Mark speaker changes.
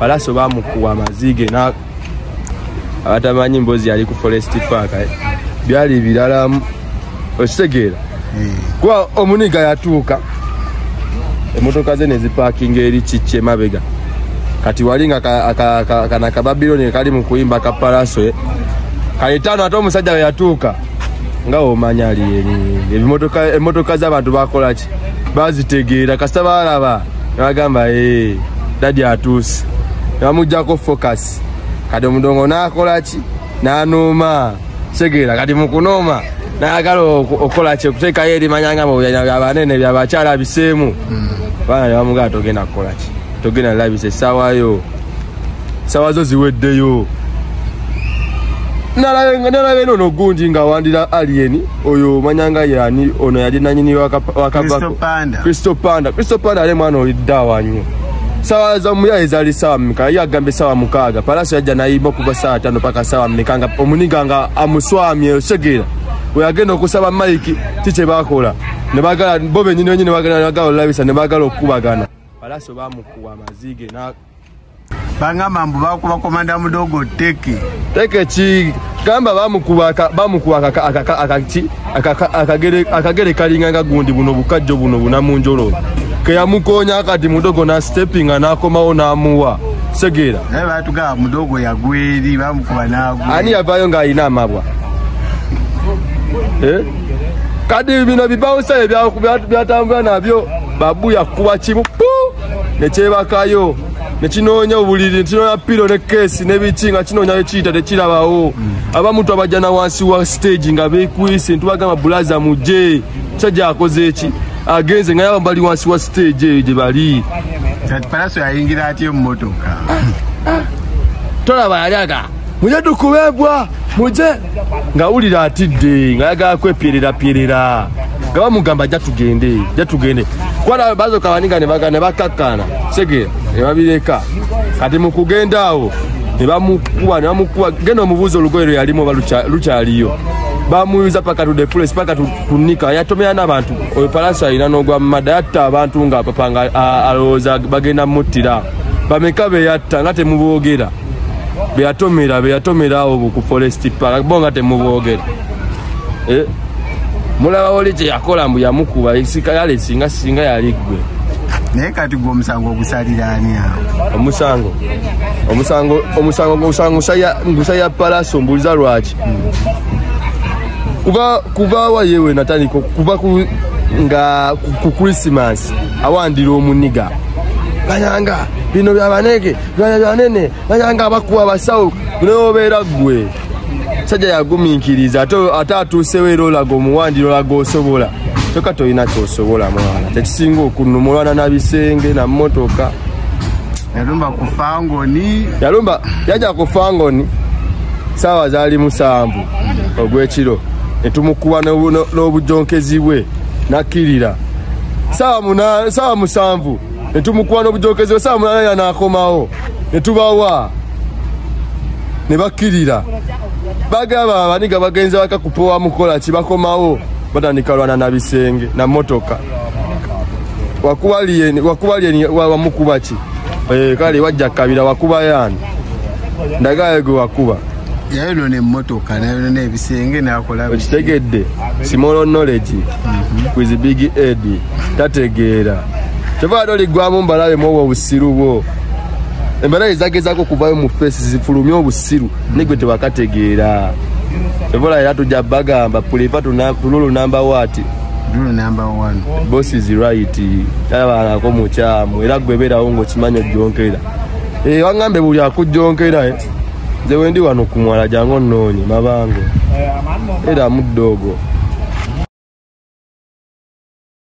Speaker 1: Palaso bamukuwa amazige na atamanyi mbozi yali ku Forest Park byali birala okitegera kwa omuniga yatuuka emotoka ze neziparking eri kiche mabega kati walinga kana kababiloni kali mu kuyimba ka Palaso kayitano ate omusajja yatuuka nga omanya ali emotoka z'abantu bakola ki bazitegeera kasita balaba bagamba dadi atuuse bamujjako focus kati omudongo nakola ki nanuma segera kati mukunoma nayagala okola ki okuteekayo erimanyanga mu byanene byabakyala biseemu bana bamugala togenda kukola ki togenda labise sawa zo ziweddeyo nalabe nono gundi nga wandira alien oyo manyanga yani ono yali nanyini wakabako Crystal Panda ale mwana oliddawa nnyo sawa za muya ezali sawa mika yagambe sawa mukaga Palaso yajja nayimba kuva saa 5 paka sawa mikanga omuniga nga amuswamye segera we agenda okusaba Mike tiche bakola ne bagala bobe nyine bagala olabisa ne bagala okubagana Palaso bamukuwa amazige na bangamba mbu bakuba komanda mudogo teke chi gamba bamukuwa akagere kalinganga gundi buno bukajjo buno bunamunjolo ke yamukonya akati mudogo na stepping anakomawo namuwa segera batuga mudogo yagweri bamukuba nagwe ani yavayo nga ina amabwa kadi bino bibawusa byatambula nabyo babu yakuba kimu nekyebakayo nekinoonya obuliri nekinonya pilo ne kesi nebikinga kinoonya ekiyita tekirabawo abamuntu abajjana wansi wa stage nga beekwise ntubagamba bulaza muje musajja akoze eki agenze nga yaba bali wansi wa stage gye bali Palaso yayingira ati emmotoka tolaba yalyaga muje tukubebwa muje nga wulira atidde nga yagala kwepyerera nga bamugamba jatugende kwala bazo kawaninga ne bakakkana segera ebabireka kati mu kugenda awo ne bamukuwa genda omubuuzo olugoyero yalimu lukyaliyo bamuyuza paka to the police paka tunika yatomera n'abantu oyo Palaso alina n'ogwa mada yatta abantu nga papa nga alowooza bagenda muttira bameka beyatta nga temuboogera beyatomera awo ku Forest Park bo nga temuboogera mulaba oli kye yakola mbu yamukuba isika yale singa yali ggwe naye kati gwe omusango ogusalira ani awo omusango ngusaya Palaso mbuliza lwaki kuva wa yewe natandiko kuva ku Christmas awandira omuniga banyanga bino byabanege byanene banyanga abakuwa basawo neobeera ggwe sajja yagumiikiriza ate atuusewo era olaga omuwandiro olaga osobola toka toyina kyosobola mwana tekisinga okunumulwana na bisenge na mmotoka yajja ku Fangoni saawa zaali 7 ogw'ekiro netumukuba n'obujonkezi bwe nakkirira saawa 7 netumukuba n'obujonkezi bwe saawa 8 yanaakomawo netubawa ne bakkirira bagaba abaniga bagenze bakakupowa mukola kibakomawo batandika lwana na bisenge na motoka wakubaliye wamukuba ki kale wajja kabira wakuba yani ndagaye gwe wakuba yayo ne motoka nayo ne bisenge nakola bitegedde small knowledge with big head tategeera tebado ligwamu mbalabe mwo obusiru bwo embala izagezako kuvayo mu face zifulumye obusiru nigwe tebakategeera ebola yatujja bagamba pulipa tululu number what dulu number 1 boss is right yaba ko muchamu era gwebera ngo kimanyo jonkera wangambe buli akujonkera nze wendi wano kumwala jango nnonye mabango era muddogo